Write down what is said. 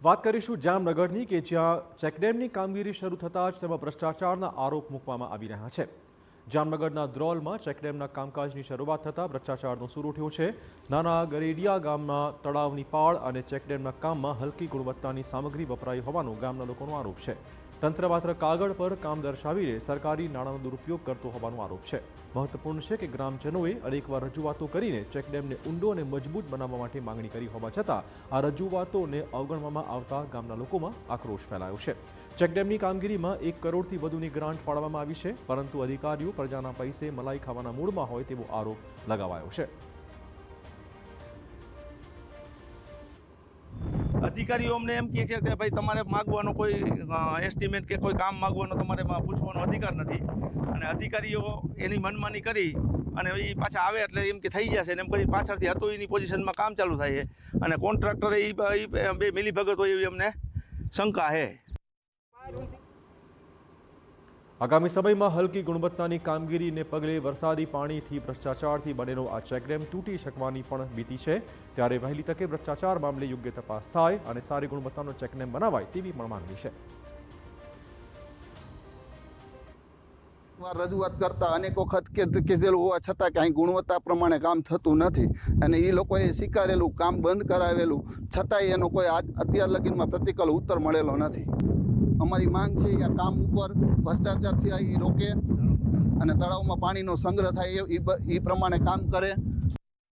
વાત કરીશું જામનગરની કે જ્યાં ચેકડેમની કામગીરી શરૂ થતાં જ તેમાં ભ્રષ્ટાચારના આરોપ મૂકવામાં આવી રહ્યા છે। જામનગરના દ્રોલમાં ચેકડેમના કામકાજની શરૂઆત થતાં ભ્રષ્ટાચારનો સૂર ઉઠ્યો છે। નાના ગરેડિયા ગામમાં તળાવની પાળ અને ચેકડેમના કામમાં હલકી ગુણવત્તાની સામગ્રી વપરાઈ હોવાનો ગામના લોકોનો આરોપ છે। તંત્ર માત્ર કાગળ પર કામ દર્શાવીને સરકારી નાણાંનો દુરુપયોગ કરતો હોવાનો આરોપ છે। મહત્વપૂર્ણ છે કે ગ્રામજનોએ અનેકવાર રજૂઆતો કરીને ચેકડેમને ઊંડો અને મજબૂત બનાવવા માટે માંગણી કરી હોવા છતાં આ રજૂઆતોને અવગણવામાં આવતા ગામના લોકોમાં આક્રોશ ફેલાયો છે। ચેકડેમની કામગીરીમાં 1 કરોડથી વધુની ગ્રાન્ટ ફાળવવામાં આવી છે, પરંતુ અધિકારીઓ પ્રજાના પૈસે મલાઈ ખાવાના મૂડમાં હોય તેવો આરોપ લગાવાયો છે। અધિકારીઓ અમને એમ કહે છે કે ભાઈ તમારે માગવાનો કોઈ એસ્ટિમેટ કે કોઈ કામ માગવાનો તમારે પૂછવાનો અધિકાર નથી, અને અધિકારીઓ એની મનમાની કરી અને એ પાછા આવે એટલે એમ કે થઈ જશે ને એમ કરી પાછળથી હતું એની પોઝિશનમાં કામ ચાલુ થાય છે, અને કોન્ટ્રાક્ટરે એ બે મિલીભગત હોય એવી અમને શંકા છે। આગામી સમયમાં હલકી ગુણવત્તાની કામગીરીને પગલે વરસાદી પાણીથી ભ્રષ્ટાચારથી બનેલો આ ચેકડેમ તૂટી શકવાની પણ ભીતિ છે। ત્યારે વહેલી તકે ભ્રષ્ટાચાર મામલે યોગ્ય તપાસ થાય અને સારી ગુણવત્તાનો ચેકડેમ બનાવાય તેવી પણ માંગણી છે। રજૂઆત કરતા અનેક વખત કીધેલું હોવા છતાં કાંઈ ગુણવત્તા પ્રમાણે કામ થતું નથી, અને એ લોકોએ સ્વીકારેલું કામ બંધ કરાવેલું છતાંય એનો કોઈ અત્યાર લગીનમાં પ્રતિકૂળ ઉત્તર મળેલો નથી। અમારી માંગ છે આ કામ ઉપર ભ્રષ્ટાચાર થાય એ રોકે અને તળાવમાં પાણીનો સંગ્રહ થાય એ પ્રમાણે કામ કરે।